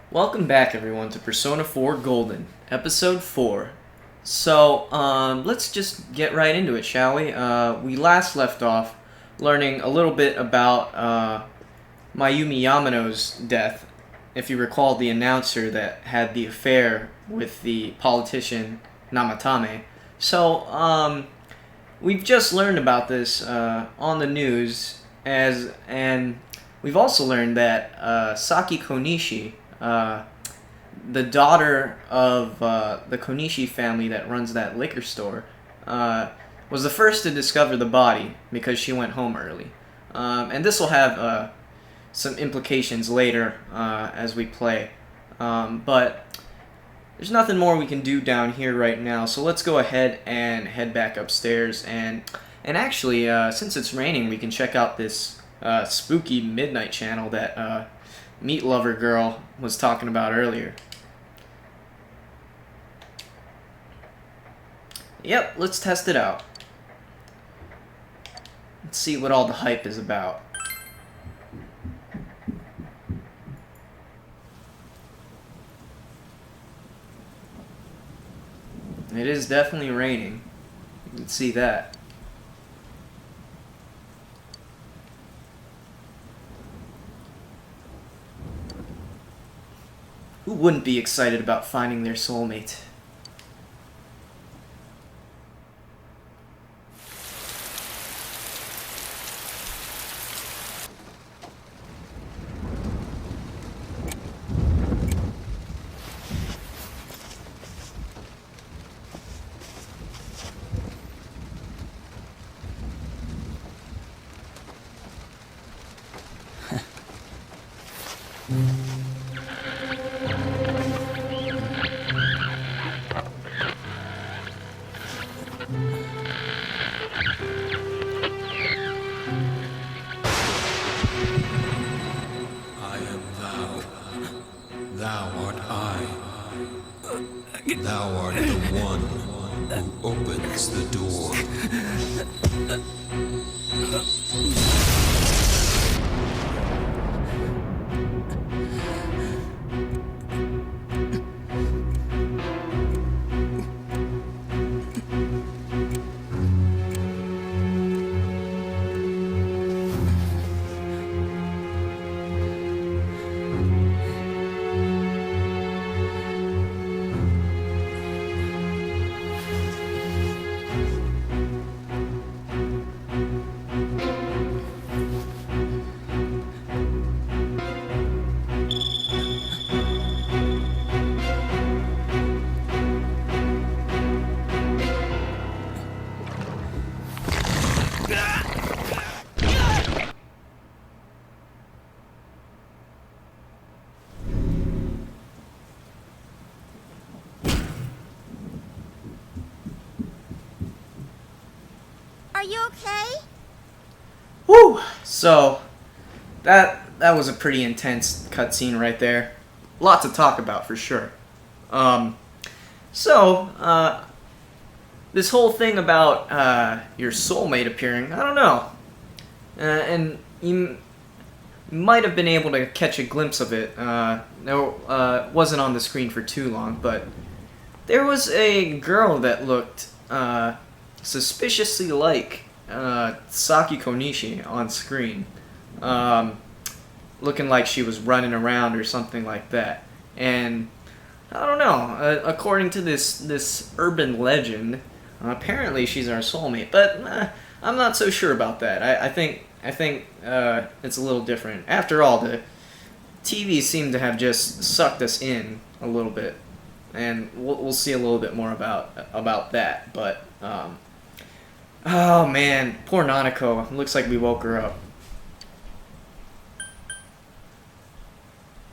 Welcome back, everyone, to Persona 4 Golden, Episode 4. Let's just get right into it, shall we? We last left off learning a little bit about Mayumi Yamano's death. If you recall, the announcer that had the affair with the politician Namatame. We've just learned about this on the news, and we've also learned that Saki Konishi, the daughter of the Konishi family that runs that liquor store, was the first to discover the body because she went home early. And this will have some implications later as we play. But there's nothing more we can do down here right now, so let's go ahead and head back upstairs. And actually, since it's raining, we can check out this spooky midnight channel that Meat Lover Girl was talking about earlier. Yep, let's test it out. Let's see what all the hype is about. It is definitely raining. You can see that. Who wouldn't be excited about finding their soulmate? I am thou. Thou art I. Thou art the one who opens the door. Are you okay? Whew! So, that was a pretty intense cutscene right there. Lot to talk about for sure. Um, this whole thing about your soulmate appearing, I don't know. And you might have been able to catch a glimpse of it. It wasn't on the screen for too long, but there was a girl that looked suspiciously like Saki Konishi on screen, looking like she was running around or something like that. And I don't know. According to this urban legend, apparently she's our soulmate, but I'm not so sure about that. I think it's a little different. After all, the TV seemed to have just sucked us in a little bit, and we'll see a little bit more about that. But oh man, poor Nanako. Looks like we woke her up.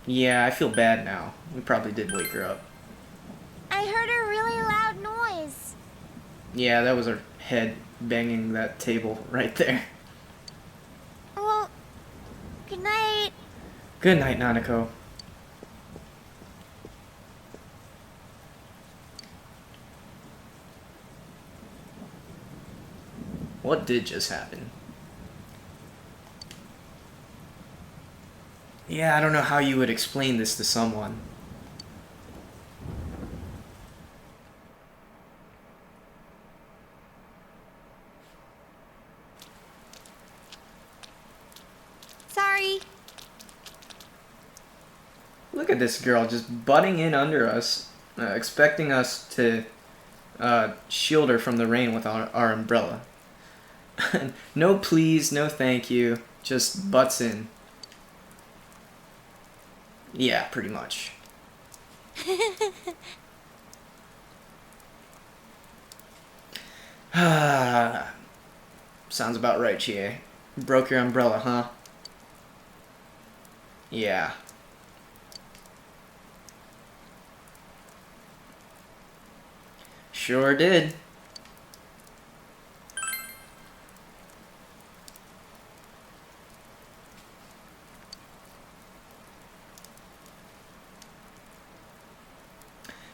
Yeah, I feel bad now. We probably did wake her up. I heard a really loud noise. Yeah, that was her head banging that table right there. Well, good night. Good night, Nanako. What did just happen? Yeah, I don't know how you would explain this to someone. Sorry. Look at this girl just butting in under us, expecting us to shield her from the rain with our umbrella. No please, no thank you, just butts in. Yeah, pretty much. Sounds about right, Chie. Broke your umbrella, huh? Yeah. Sure did.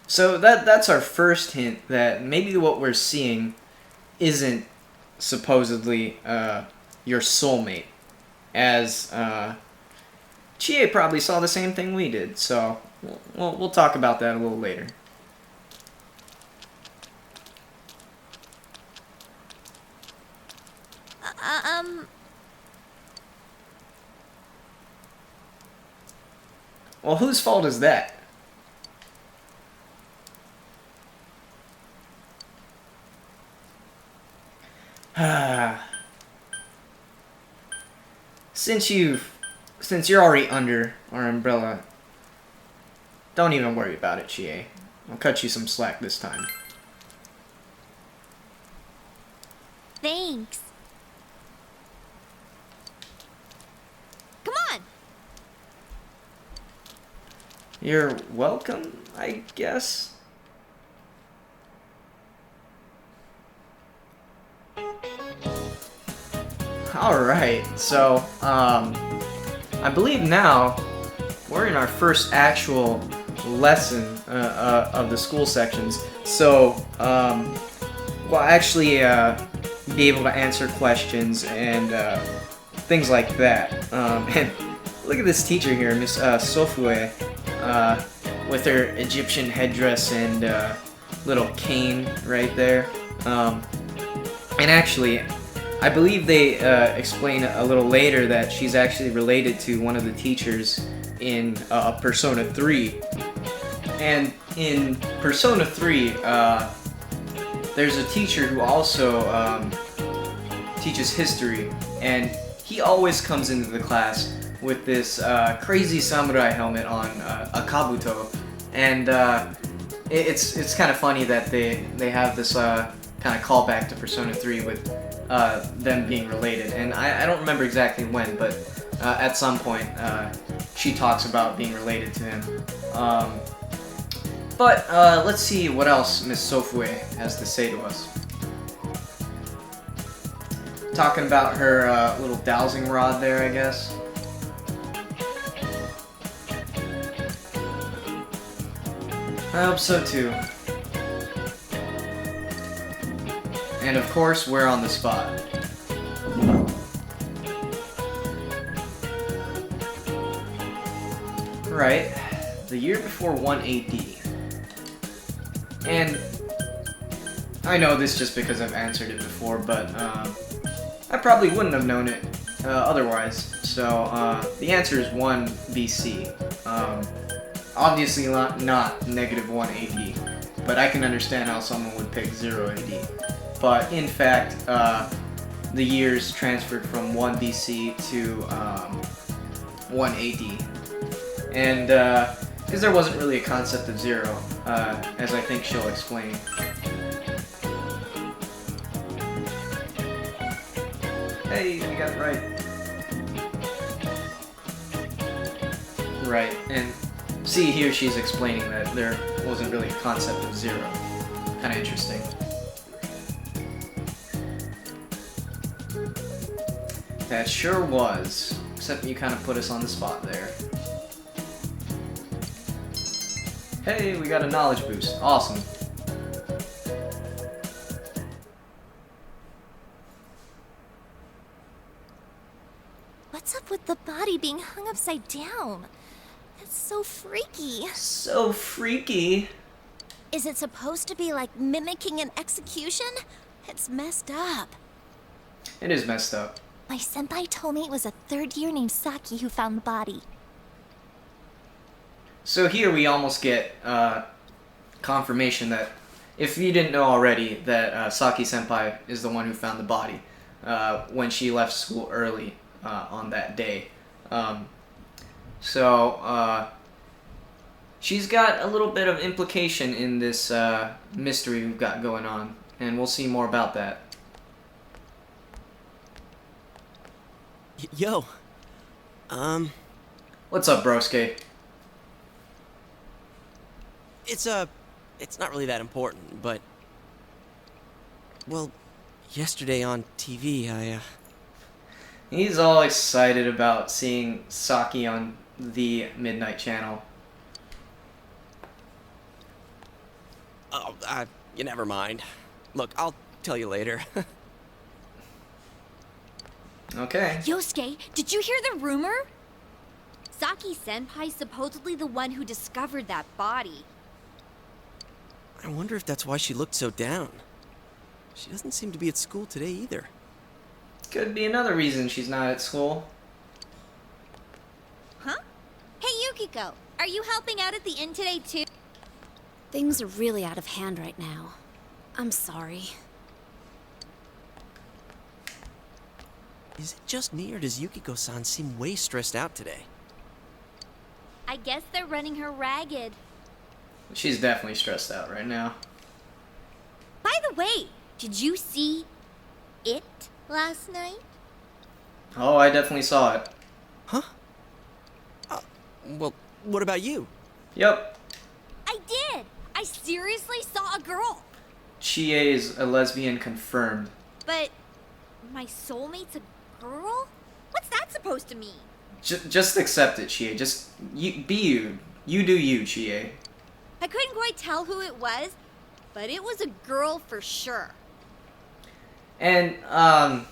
So that's our first hint that maybe what we're seeing isn't supposedly your soulmate, as Chie probably saw the same thing we did. So we'll talk about that a little later. Um, Well, whose fault is that? Since you're already under our umbrella, don't even worry about it, Chie. I'll cut you some slack this time. thanks. Come on. You're welcome, I guess. Alright, so, I believe now we're in our first actual lesson of the school sections. So, we'll actually be able to answer questions and things like that. And look at this teacher here, Miss Sofue, with her Egyptian headdress and little cane right there. And actually, I believe they explain a little later that she's actually related to one of the teachers in Persona 3. And in Persona 3, there's a teacher who also teaches history, and he always comes into the class with this crazy samurai helmet on, a kabuto, and it's kind of funny that they have this kind of callback to Persona 3 with them being related, and I don't remember exactly when, but at some point she talks about being related to him. But let's see what else Miss Sofue has to say to us. Talking about her little dowsing rod there, I guess. I hope so too. And of course, we're on the spot. Right, the year before 1 AD. And I know this just because I've answered it before, but I probably wouldn't have known it otherwise. So the answer is 1 BC. Obviously not negative 1 AD, but I can understand how someone would pick 0 AD. But in fact, the years transferred from 1 BC to 1 AD. And because there wasn't really a concept of 0, as I think she'll explain. Hey, we got it right. Right, and see here she's explaining that there wasn't really a concept of 0. Kind of interesting. That sure was, except you kind of put us on the spot there. Hey, we got a knowledge boost. Awesome. What's up with the body being hung upside down. That's so freaky. So freaky. Is it supposed to be like mimicking an execution? It's messed up. It is messed up. My senpai told me it was a third year named Saki who found the body. So here we almost get confirmation that, if you didn't know already, that Saki senpai is the one who found the body when she left school early on that day. So she's got a little bit of implication in this mystery we've got going on, and we'll see more about that. Yo. What's up, broske? It's not really that important, but... Well, yesterday on TV, He's all excited about seeing Saki on the Midnight Channel. Oh, you never mind. Look, I'll tell you later. Okay. Yosuke, did you hear the rumor? Saki senpai's supposedly the one who discovered that body. I wonder if that's why she looked so down. She doesn't seem to be at school today either. Could be another reason she's not at school. Huh? Hey Yukiko, are you helping out at the inn today too? Things are really out of hand right now. I'm sorry. Is it just me, or does Yukiko-san seem way stressed out today? I guess they're running her ragged. She's definitely stressed out right now. By the way, did you see it last night? Oh, I definitely saw it. Huh? Well, what about you? Yep. I did! I seriously saw a girl! Chie is a lesbian confirmed. But my soulmate's a girl? What's that supposed to mean? Just accept it, Chie. Just be you. You do you, Chie. I couldn't quite tell who it was, but it was a girl for sure. And I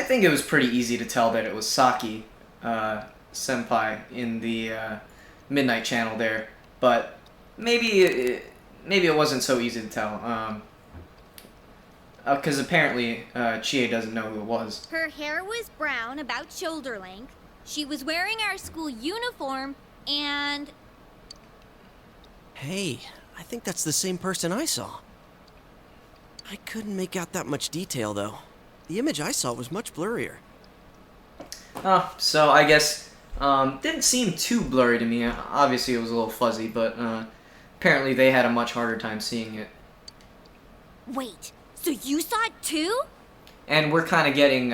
think it was pretty easy to tell that it was Saki senpai in the Midnight Channel there, but maybe it wasn't so easy to tell. Because apparently Chie doesn't know who it was. Her hair was brown, about shoulder length. She was wearing our school uniform, and... Hey, I think that's the same person I saw. I couldn't make out that much detail, though. The image I saw was much blurrier. Oh, so I guess didn't seem too blurry to me. Obviously it was a little fuzzy, but apparently they had a much harder time seeing it. Wait, so you saw it too? And we're kind of getting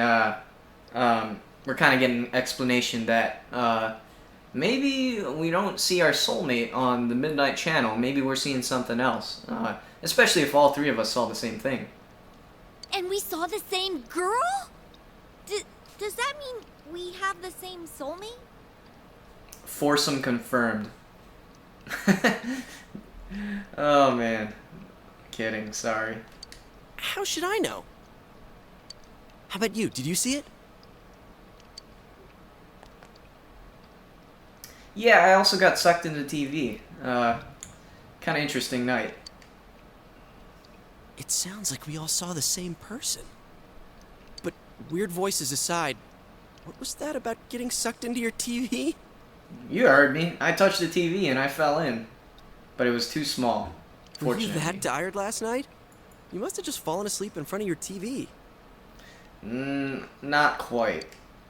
explanation that maybe we don't see our soulmate on the Midnight Channel. Maybe we're seeing something else. Especially if all three of us saw the same thing. And we saw the same girl? Does that mean we have the same soulmate? Foursome confirmed. Oh man. Kidding, sorry. How should I know? How about you? Did you see it? Yeah, I also got sucked into TV. Kind of interesting night. It sounds like we all saw the same person. But weird voices aside, what was that about getting sucked into your TV? You heard me. I touched the TV and I fell in. But it was too small. Were you Fortunately. that tired last night? You must have just fallen asleep in front of your TV. Not quite.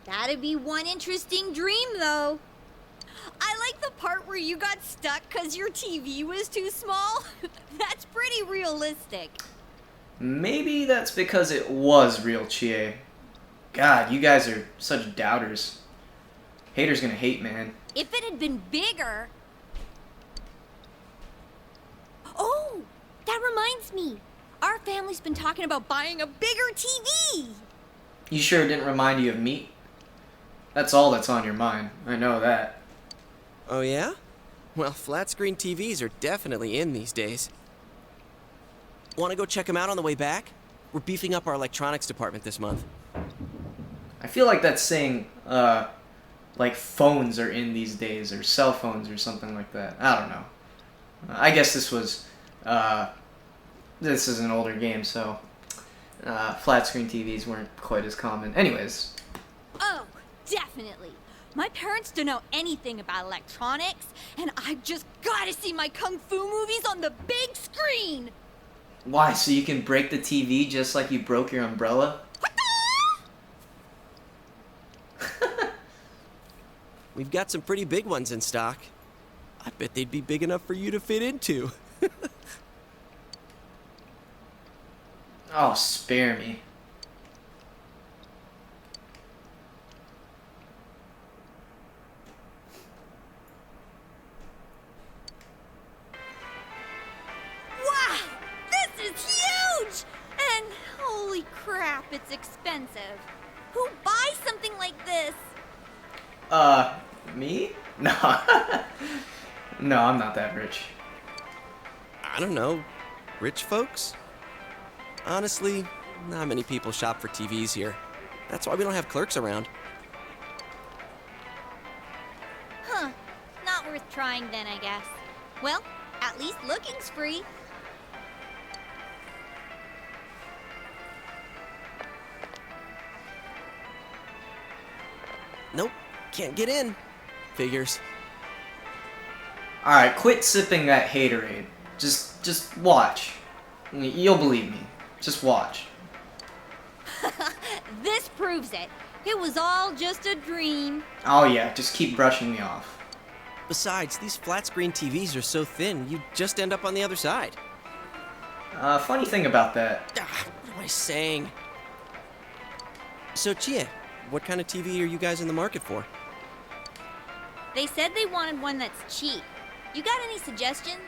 That'd be one interesting dream, though. I like the part where you got stuck because your TV was too small. That's pretty realistic. Maybe that's because it was real, Chie. God, you guys are such doubters. Haters gonna hate, man. If it had been bigger... Oh, that reminds me. Our family's been talking about buying a bigger TV. You sure it didn't remind you of meat? That's all that's on your mind. I know that. Oh yeah? Well, flat screen TVs are definitely in these days. Want to go check them out on the way back? We're beefing up our electronics department this month. I feel like that's saying, like phones are in these days, or cell phones or something like that. I don't know. I guess this is an older game, so flat screen TVs weren't quite as common. Anyways. Oh, definitely. My parents don't know anything about electronics, and I've just gotta see my kung fu movies on the big screen! Why? So you can break the TV just like you broke your umbrella? We've got some pretty big ones in stock. I bet they'd be big enough for you to fit into. Oh, spare me. Wow! This is huge! And holy crap, it's expensive. Who buys something like this? Me? No. No, I'm not that rich. I don't know. Rich folks? Honestly, not many people shop for TVs here. That's why we don't have clerks around. Huh. Not worth trying then, I guess. Well, at least looking's free. Nope, can't get in. Figures. Alright, quit sipping that haterade. Just watch. You'll believe me. Just watch. This proves it. It was all just a dream. Oh yeah, just keep brushing me off. Besides, these flat screen TVs are so thin, you'd just end up on the other side. Funny thing about that. What am I saying? So, Chia, what kind of TV are you guys in the market for? They said they wanted one that's cheap. You got any suggestions?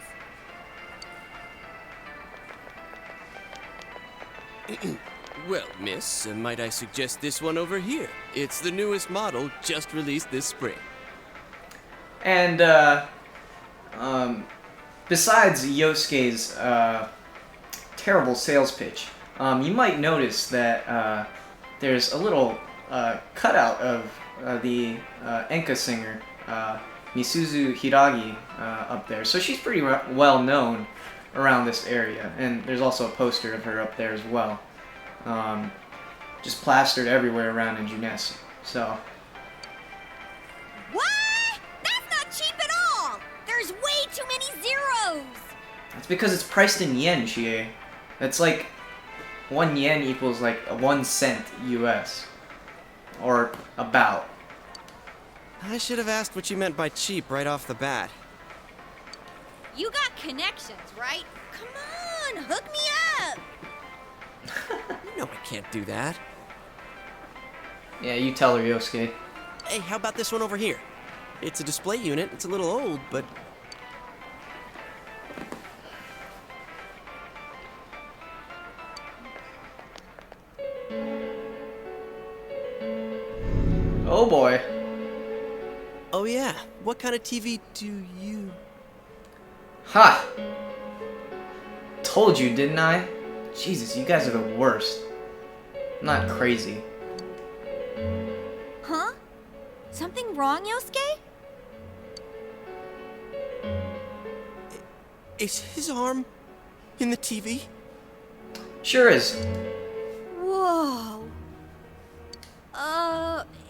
Well, miss, might I suggest this one over here? It's the newest model, just released this spring. And, besides Yosuke's, terrible sales pitch, you might notice that, there's a little, cutout of, the, enka singer, Misuzu Hiragi, up there. So she's pretty well known around this area, and there's also a poster of her up there as well. Just plastered everywhere around in Junessa. So, What? That's not cheap at all! There's way too many zeros! that's because it's priced in yen, Chie. That's like 1 yen equals like 1 cent US. Or about. I should have asked what you meant by cheap right off the bat. You got connections, right? Come on, hook me up! You know I can't do that. Yeah, you tell her, Yosuke. Hey, how about this one over here? It's a display unit, it's a little old, but... Oh boy. Oh yeah, what kind of TV do you... Ha! Told you, didn't I? Jesus, you guys are the worst. I'm not crazy. Huh? Something wrong, Yosuke? Is his arm in the TV? Sure is. Whoa.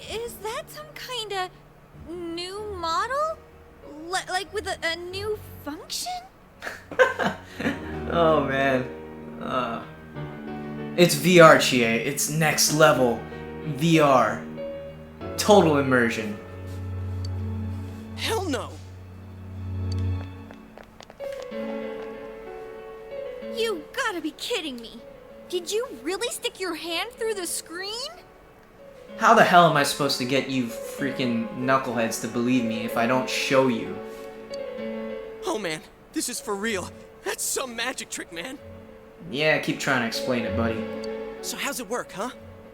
Is that some kind of new model? Like with a new function? Oh man. It's VR, Chie. It's next level VR. Total immersion. Hell no! You gotta be kidding me. Did you really stick your hand through the screen? How the hell am I supposed to get you freaking knuckleheads to believe me if I don't show you? Oh man, this is for real. That's some magic trick, man. Yeah, keep trying to explain it, buddy. So how's it work, huh?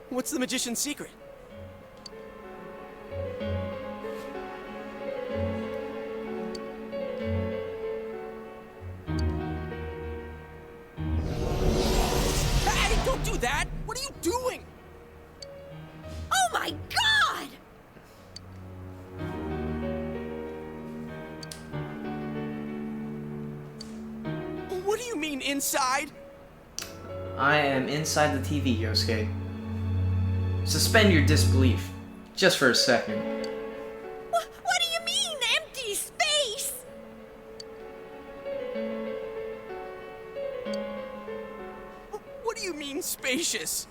What's the magician's secret? Hey, don't do that! What are you doing? Oh my god! do you mean inside? I am inside the TV, Yosuke. Suspend your disbelief, just for a second. What do you mean, empty space? What do you mean spacious?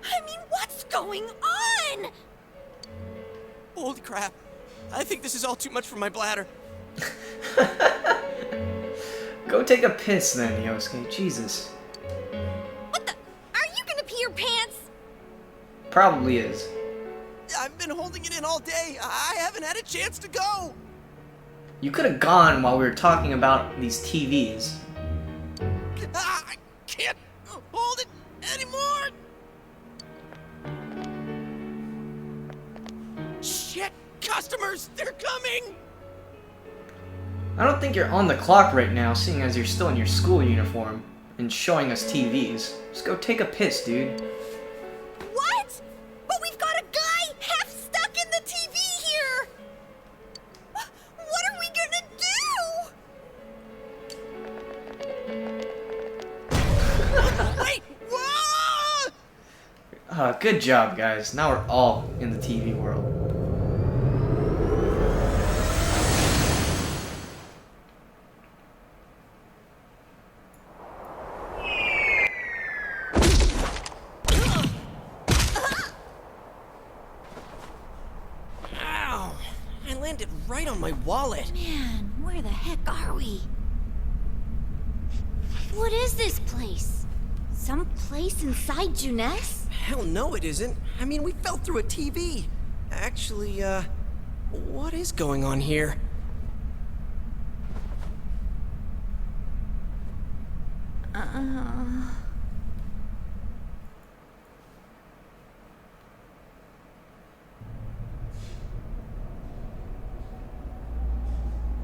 I mean, what's going on? Holy crap. I think this is all too much for my bladder. Go take a piss then, Yosuke. Jesus. What the? Are you gonna pee your pants? Probably is. I've been holding it in all day. I haven't had a chance to go. You could have gone while we were talking about these TVs. I can't hold it anymore. Shit, customers, they're coming. I don't think you're on the clock right now, seeing as you're still in your school uniform and showing us TVs. Just go take a piss, dude. What? But we've got a guy half stuck in the TV here. What are we gonna do? Wait, whoa! Good job, guys. Now we're all in the TV world. Ow! I landed right on my wallet. Man, where the heck are we? What is this place? Some place inside Juness? Hell no, it isn't. I mean, we fell through a TV. Actually, what is going on here?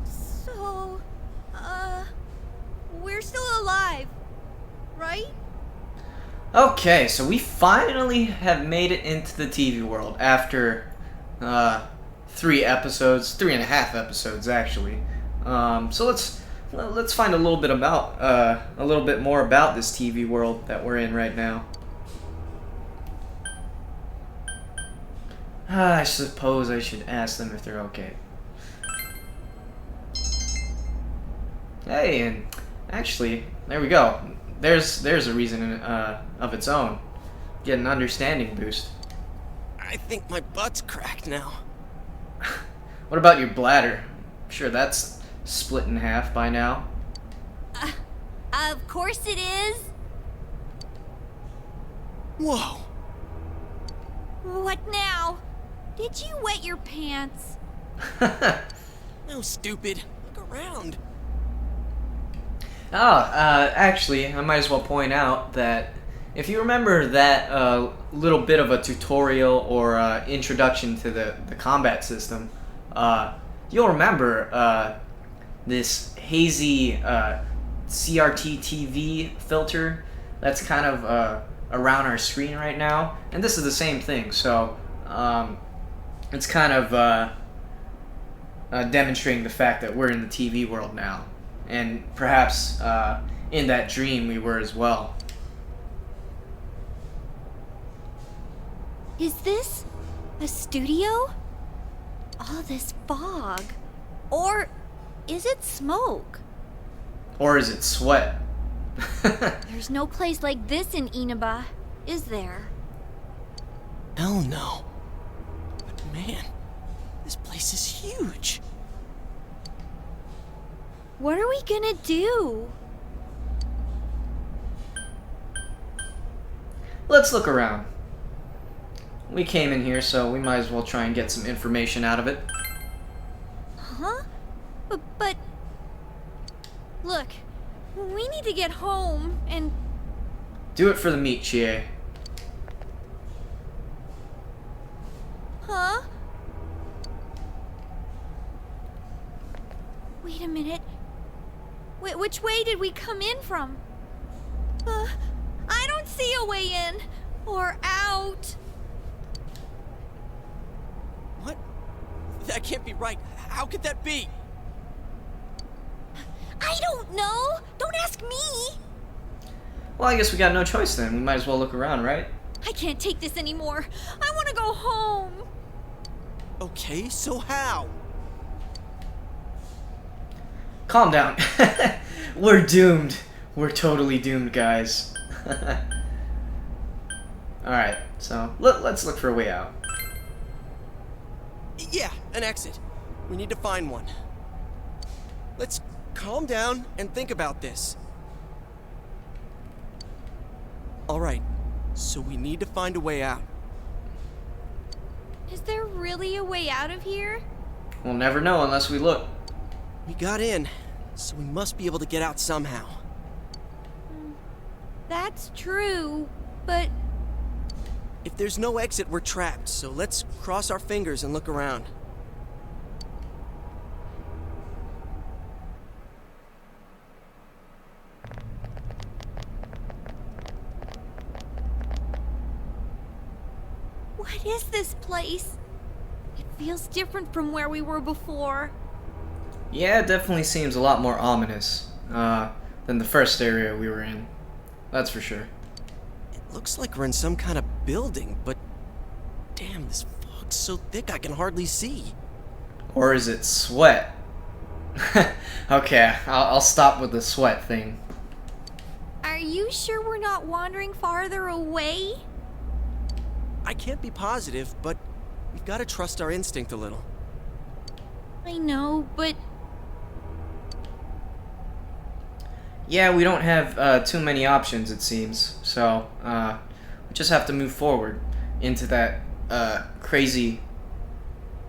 So, we're still alive, right? Okay, so we finally have made it into the TV world after 3 episodes, 3.5 episodes actually. So let's find a little bit more about this TV world that we're in right now. I suppose I should ask them if they're okay. Hey, and actually, there we go. There's a reason of its own. Get an understanding boost. I think my butt's cracked now. What about your bladder? I'm sure that's split in half by now. Of course it is. Whoa! What now? Did you wet your pants? No, stupid. Look around. Actually, I might as well point out that if you remember that little bit of a tutorial or introduction to the combat system, you'll remember this hazy CRT TV filter that's kind of around our screen right now, and this is the same thing. So it's kind of demonstrating the fact that we're in the TV world now. And perhaps in that dream we were as well. Is this a studio? All this fog. Or is it smoke? Or is it sweat? There's no place like this in Inaba, is there? Hell no. But man, this place is huge. What are we gonna do? Let's look around. We came in here, so we might as well try and get some information out of it. Huh? But look, we need to get home and... Do it for the meat, Chie. Huh? Wait a minute. Which way did we come in from? I don't see a way in or out. What? That can't be right. How could that be? I don't know. Don't ask me. Well, I guess we got no choice then. We might as well look around, right? I can't take this anymore. I want to go home. Okay, so how? Calm down. We're doomed. We're totally doomed, guys. Alright, so let's look for a way out. Yeah, an exit. We need to find one. Let's calm down and think about this. Alright, so we need to find a way out. Is there really a way out of here? We'll never know unless we look. We got in, so we must be able to get out somehow. That's true, but If there's no exit, we're trapped, so let's cross our fingers and look around. what is this place? It feels different from where we were before. Yeah, it definitely seems a lot more ominous than the first area we were in. That's for sure. It looks like we're in some kind of building, but damn, this fog's so thick I can hardly see. Or is it sweat? Okay, I'll stop with the sweat thing. Are you sure we're not wandering farther away? I can't be positive, but we've got to trust our instinct a little. I know, but Yeah, we don't have too many options, it seems. So, we just have to move forward into that crazy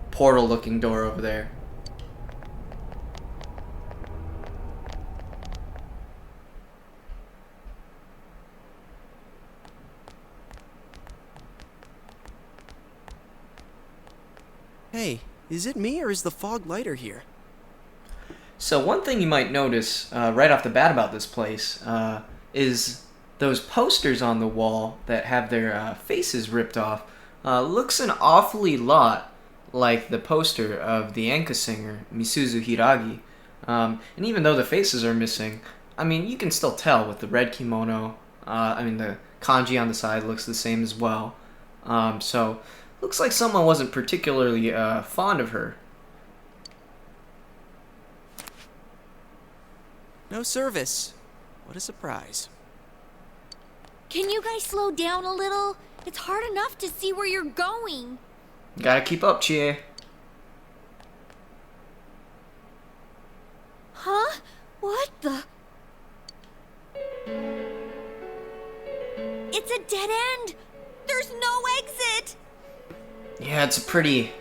portal-looking door over there. Hey, is it me or is the fog lighter here? So one thing you might notice right off the bat about this place is those posters on the wall that have their faces ripped off. Looks an awfully lot like the poster of the Enka singer Misuzu Hiragi. And even though the faces are missing, I mean, you can still tell with the red kimono. I mean, the kanji on the side looks the same as well. So looks like someone wasn't particularly fond of her. No service. What a surprise. can you guys slow down a little? It's hard enough to see where you're going. Gotta keep up, Chie. Huh? What the? It's a dead end! There's no exit! Yeah, it's a pretty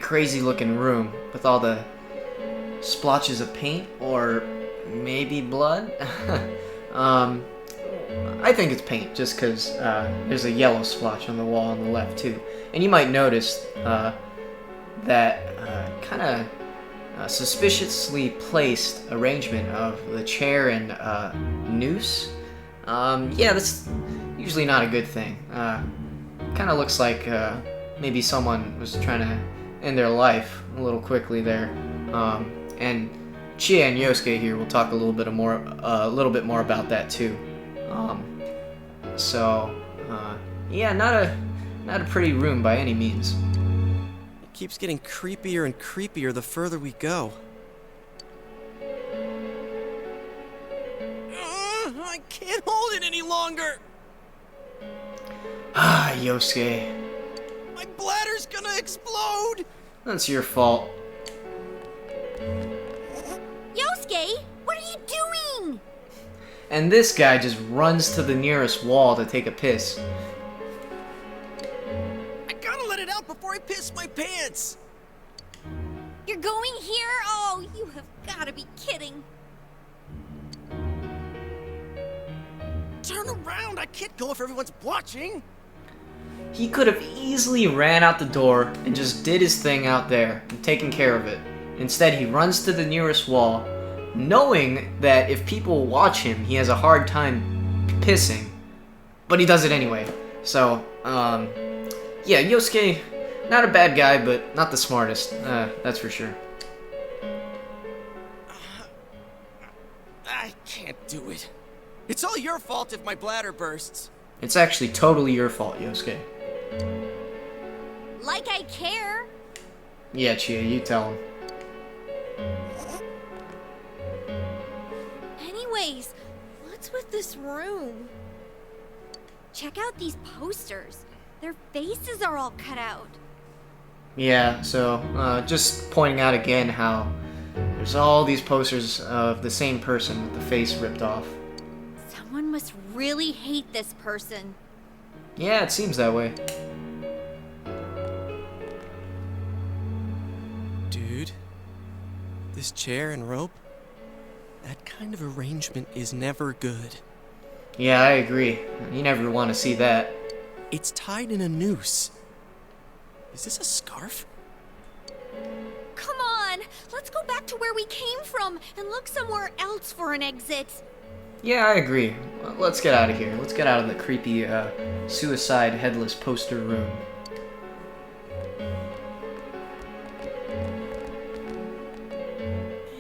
crazy looking room with all the splotches of paint or maybe blood. I think it's paint just because there's a yellow splotch on the wall on the left too. And you might notice that kind of suspiciously placed arrangement of the chair and noose. Yeah, that's usually not a good thing. Kind of looks like maybe someone was trying to end their life a little quickly there. And Chie and Yosuke here will talk a little bit more about that too. Yeah, not a pretty room by any means. It keeps getting creepier and creepier the further we go. I can't hold it any longer! Ah, Yosuke. My bladder's gonna explode! That's your fault. Yosuke, what are you doing? And this guy just runs to the nearest wall to take a piss. I gotta let it out before I piss my pants! You're going here? Oh, you have gotta be kidding. Turn around! I can't go if everyone's watching! He could have easily ran out the door and just did his thing out there and taken care of it. Instead, he runs to the nearest wall, knowing that if people watch him, he has a hard time pissing. But he does it anyway. So, yeah, Yosuke, not a bad guy, but not the smartest. That's for sure. can't do it. It's all your fault if my bladder bursts. It's actually totally your fault, Yosuke. Like I care. Yeah, Chia, you tell him. Anyways, what's with this room? Check out these posters. Their faces are all cut out. Yeah, so just pointing out again how there's all these posters of the same person with the face ripped off. Someone must really hate this person. Yeah, it seems that way. Dude, this chair and rope, that kind of arrangement is never good. Yeah, I agree. You never want to see that. It's tied in a noose. Is this a scarf? Come on, let's go back to where we came from and look somewhere else for an exit. Yeah, I agree. Well, let's get out of here. Let's get out of the creepy suicide headless poster room.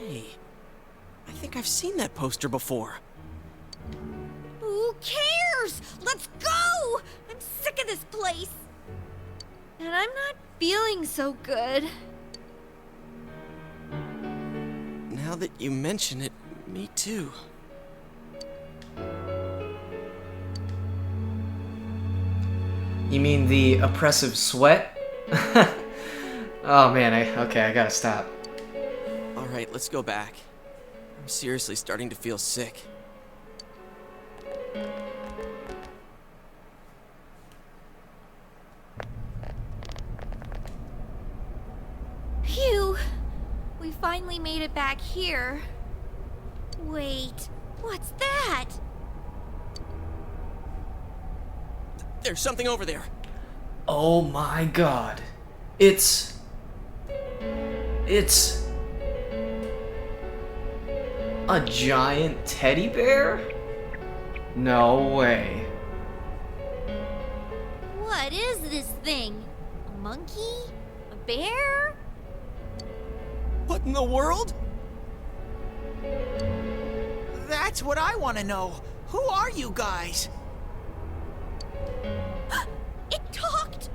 Hey, I think I've seen that poster before. Who cares? Let's go! I'm sick of this place. And I'm not feeling so good. Now that you mention it, me too. You mean the oppressive sweat? Oh man, I gotta stop. Alright, let's go back. I'm seriously starting to feel sick. Phew. We finally made it back here. Wait, what's that? There's something over there. Oh my god. It's a giant teddy bear? No way. What is this thing? A monkey? A bear? What in the world? That's what I want to know. Who are you guys? It talked!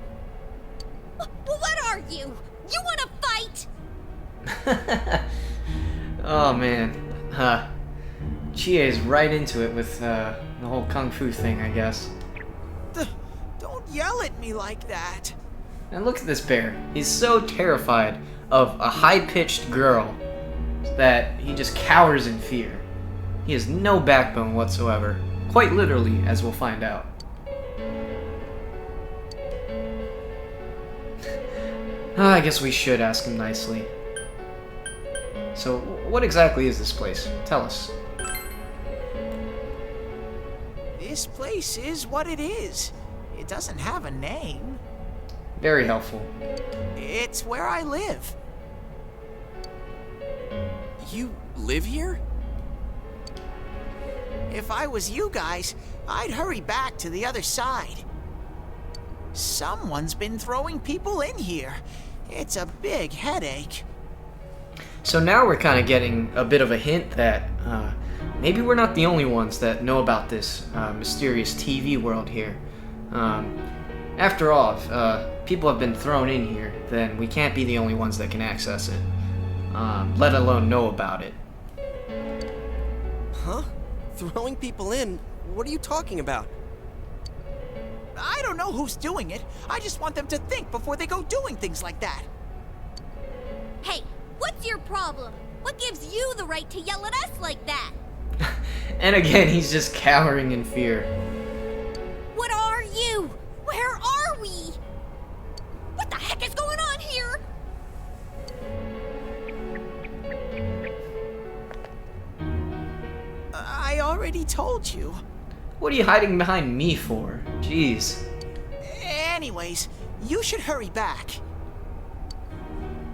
What are you? You wanna fight? Oh man. Chie is right into it with the whole kung fu thing, I guess. Don't yell at me like that. And look at this bear. He's so terrified of a high-pitched girl that he just cowers in fear. He has no backbone whatsoever. Quite literally, as we'll find out. I guess we should ask him nicely. So, what exactly is this place? Tell us. This place is what it is. It doesn't have a name. Very helpful. It's where I live. You live here? If I was you guys, I'd hurry back to the other side. Someone's been throwing people in here. It's a big headache. So now we're kind of getting a bit of a hint that maybe we're not the only ones that know about this mysterious TV world here. After all, if people have been thrown in here, then we can't be the only ones that can access it, let alone know about it. Huh? Throwing people in? What are you talking about? I don't know who's doing it. I just want them to think before they go doing things like that. Hey, what's your problem? What gives you the right to yell at us like that? And again, he's just cowering in fear. What are you? Where are we? What the heck is going on here? I already told you. What are you hiding behind me for? Jeez. Anyways, you should hurry back.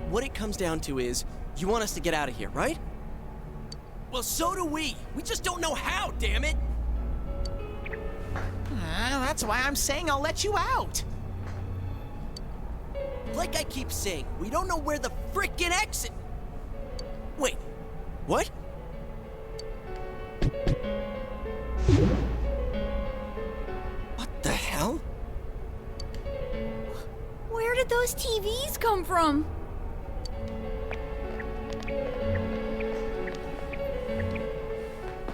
What it comes down to is, you want us to get out of here, right? Well, so do we. We just don't know how, damn it. That's why I'm saying I'll let you out. Like I keep saying, we don't know where the frickin' exit... Wait, what? those TVs come from?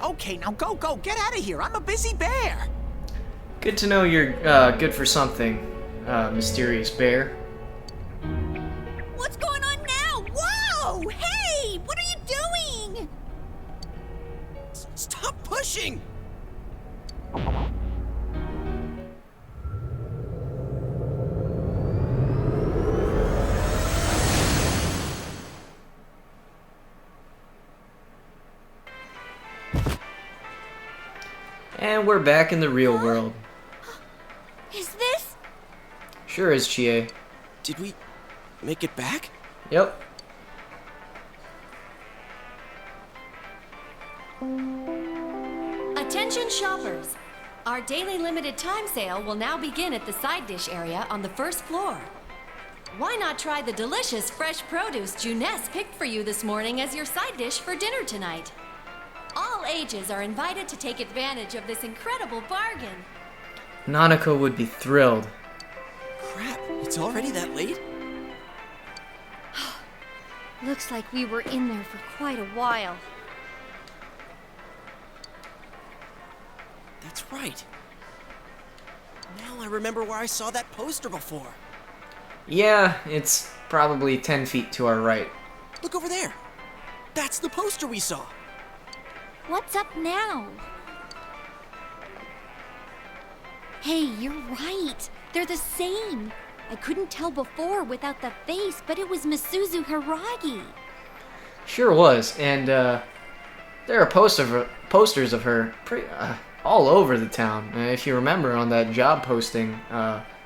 Okay, now go, get out of here. I'm a busy bear. Good to know you're good for something, mysterious bear. What's going on now? Whoa! Hey! What are you doing? Stop pushing! And we're back in the real world. Is this? Sure is, Chie. Did we make it back? Yep. Attention shoppers! Our daily limited time sale will now begin at the side dish area on the first floor. Why not try the delicious fresh produce Juness picked for you this morning as your side dish for dinner tonight? All ages are invited to take advantage of this incredible bargain. Nanako would be thrilled. Crap, it's already that late? Looks like we were in there for quite a while. That's right. Now I remember where I saw that poster before. Yeah, it's probably 10 feet to our right. Look over there. That's the poster we saw. What's up now? Hey, you're right. They're the same. I couldn't tell before without the face, but it was Misuzu Hiragi. Sure was, and there are posters of her all over the town. If you remember on that job posting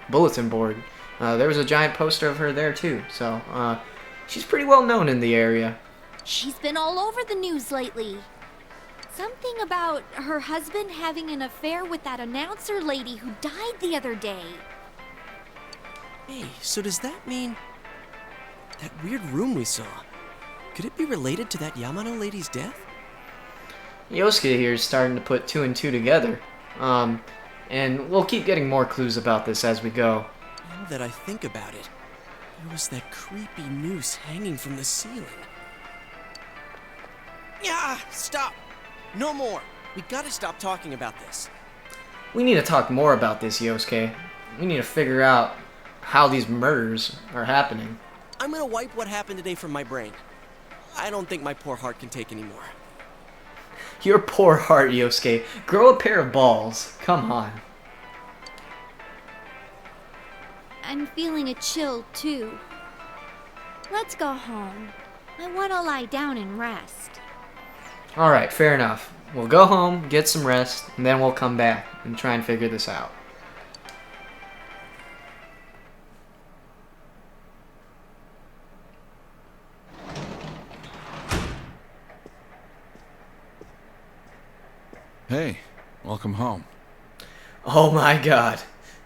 bulletin board, there was a giant poster of her there too. So she's pretty well known in the area. She's been all over the news lately. Something about her husband having an affair with that announcer lady who died the other day. Hey, so does that mean that weird room we saw? Could it be related to that Yamano lady's death? Yosuke here is starting to put two and two together. And we'll keep getting more clues about this as we go. Now that I think about it, there was that creepy noose hanging from the ceiling. Yeah, stop! No more! We gotta stop talking about this. We need to talk more about this, Yosuke. We need to figure out how these murders are happening. I'm gonna wipe what happened today from my brain. I don't think my poor heart can take any more. Your poor heart, Yosuke. Grow a pair of balls. Come on. I'm feeling a chill, too. Let's go home. I want to lie down and rest. Alright, fair enough. We'll go home, get some rest, and then we'll come back and try and figure this out. Hey, welcome home. Oh my god.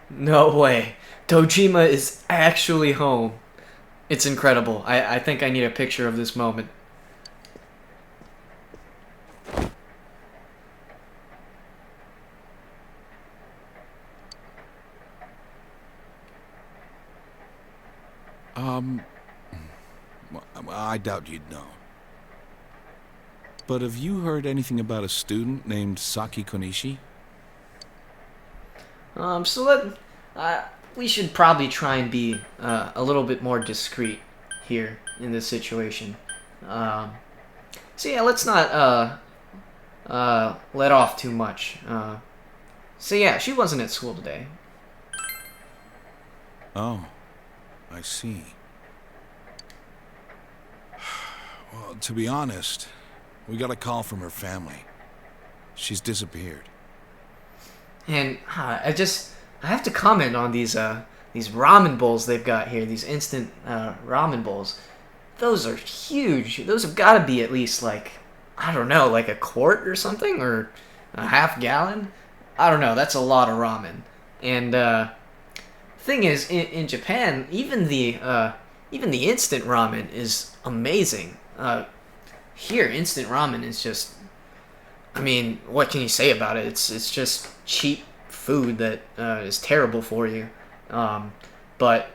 No way. Dojima is actually home. It's incredible. I think I need a picture of this moment. I doubt you'd know. But have you heard anything about a student named Saki Konishi? We should probably try and be a little bit more discreet here in this situation. So yeah, let's not let off too much. So yeah, she wasn't at school today. Oh, I see. Well, to be honest, we got a call from her family. She's disappeared. And I have to comment on these ramen bowls they've got here. These instant ramen bowls. Those are huge. Those have got to be at least like, I don't know, like a quart or something, or a half gallon. I don't know. That's a lot of ramen. And thing is, in Japan, even the instant ramen is amazing. Here, instant ramen is just, I mean, what can you say about it? It's just cheap food that is terrible for you. But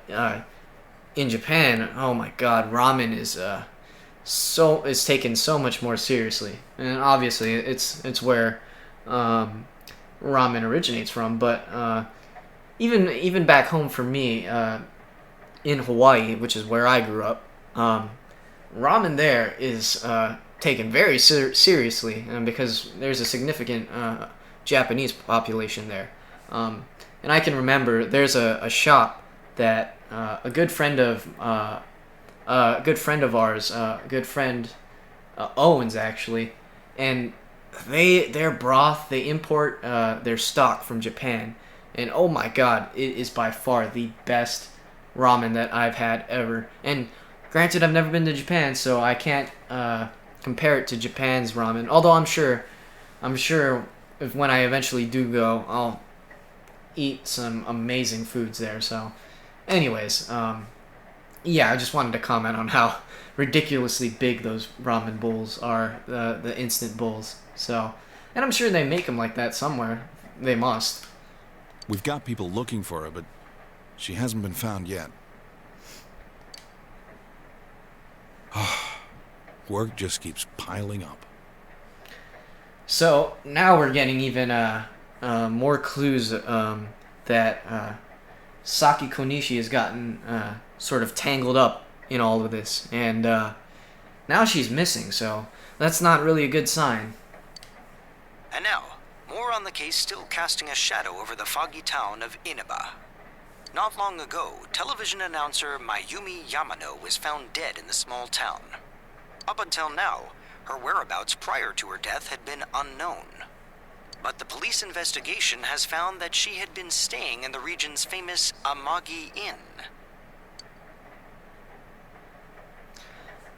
in Japan, oh my God, ramen is taken so much more seriously, and obviously it's where ramen originates from. But even back home for me, in Hawaii, which is where I grew up, ramen there is taken very seriously, because there's a significant Japanese population there. And I can remember there's a shop that a good friend of ours, good friend Owens actually, and their broth, they import their stock from Japan, and oh my God, it is by far the best ramen that I've had ever. And granted, I've never been to Japan, so I can't compare it to Japan's ramen. Although I'm sure if when I eventually do go, I'll eat some amazing foods there. So, anyways, yeah, I just wanted to comment on how ridiculously big those ramen bowls are, the instant bowls. So, and I'm sure they make them like that somewhere. They must. We've got people looking for her, but she hasn't been found yet. Work just keeps piling up. So now we're getting even more clues that Saki Konishi has gotten sort of tangled up in all of this, and now she's missing. So that's not really a good sign. And now, more on the case still casting a shadow over the foggy town of Inaba. Not long ago, television announcer Mayumi Yamano was found dead in the small town. Up until now, her whereabouts prior to her death had been unknown. But the police investigation has found that she had been staying in the region's famous Amagi Inn.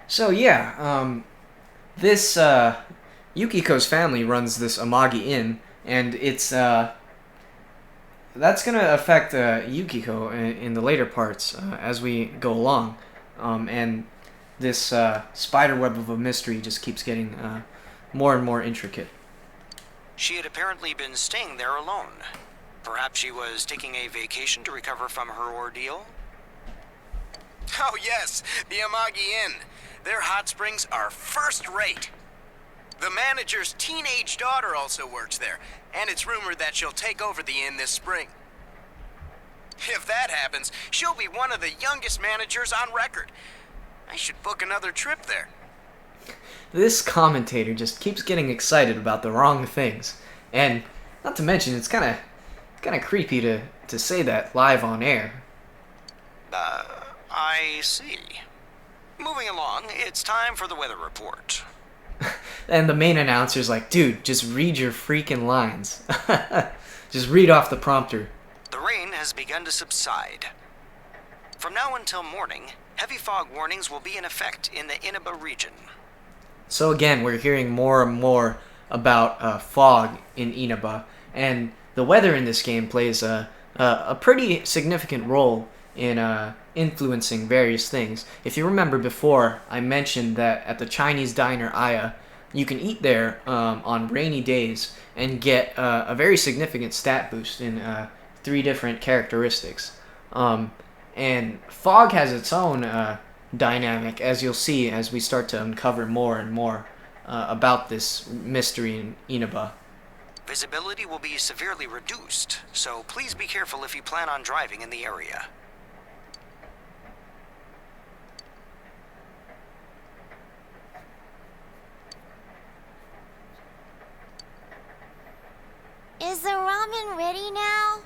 So yeah, this Yukiko's family runs this Amagi Inn, and it's that's gonna affect Yukiko in the later parts as we go along, and this spider web of a mystery just keeps getting more and more intricate. She had apparently been staying there alone. Perhaps she was taking a vacation to recover from her ordeal? Oh yes, the Amagi Inn. Their hot springs are first rate. The manager's teenage daughter also works there, and it's rumored that she'll take over the inn this spring. If that happens, she'll be one of the youngest managers on record. I should book another trip there. This commentator just keeps getting excited about the wrong things, and not to mention it's kind of creepy to say that live on air. I see. Moving along, it's time for the weather report. And the main announcer's like, dude, just read your freaking lines. Just read off the prompter. The rain has begun to subside. From now until morning, heavy fog warnings will be in effect in the Inaba region. So again, we're hearing more and more about fog in Inaba, and the weather in this game plays a pretty significant role in influencing various things. If you remember before, I mentioned that at the Chinese diner Aya, you can eat there on rainy days and get a very significant stat boost in 3 different characteristics. And fog has its own dynamic, as you'll see as we start to uncover more and more about this mystery in Inaba. Visibility will be severely reduced, so please be careful if you plan on driving in the area. Is the ramen ready now?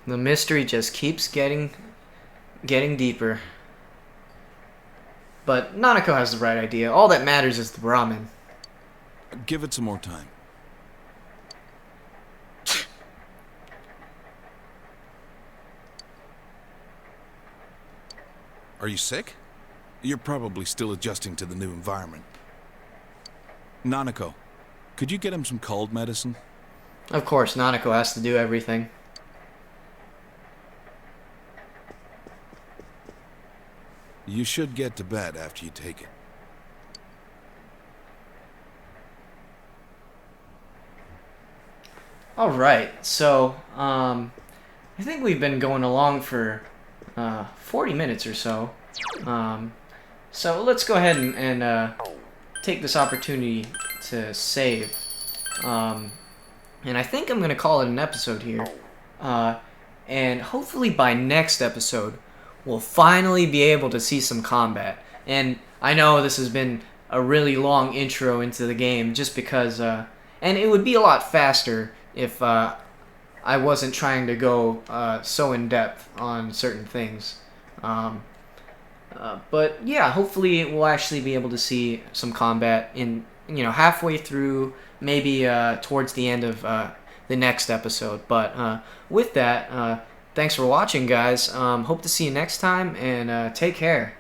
The mystery just keeps getting deeper. But Nanako has the right idea. All that matters is the ramen. Give it some more time. Are you sick? You're probably still adjusting to the new environment. Nanako, could you get him some cold medicine? Of course, Nanako has to do everything. You should get to bed after you take it. Alright, so, I think we've been going along for 40 minutes or so. So let's go ahead and take this opportunity to save. And I think I'm going to call it an episode here. And hopefully by next episode, we'll finally be able to see some combat. And I know this has been a really long intro into the game just because, and it would be a lot faster if I wasn't trying to go so in depth on certain things. But yeah, hopefully we'll actually be able to see some combat in, halfway through, maybe towards the end of the next episode. But with that, thanks for watching, guys. Hope to see you next time, and take care.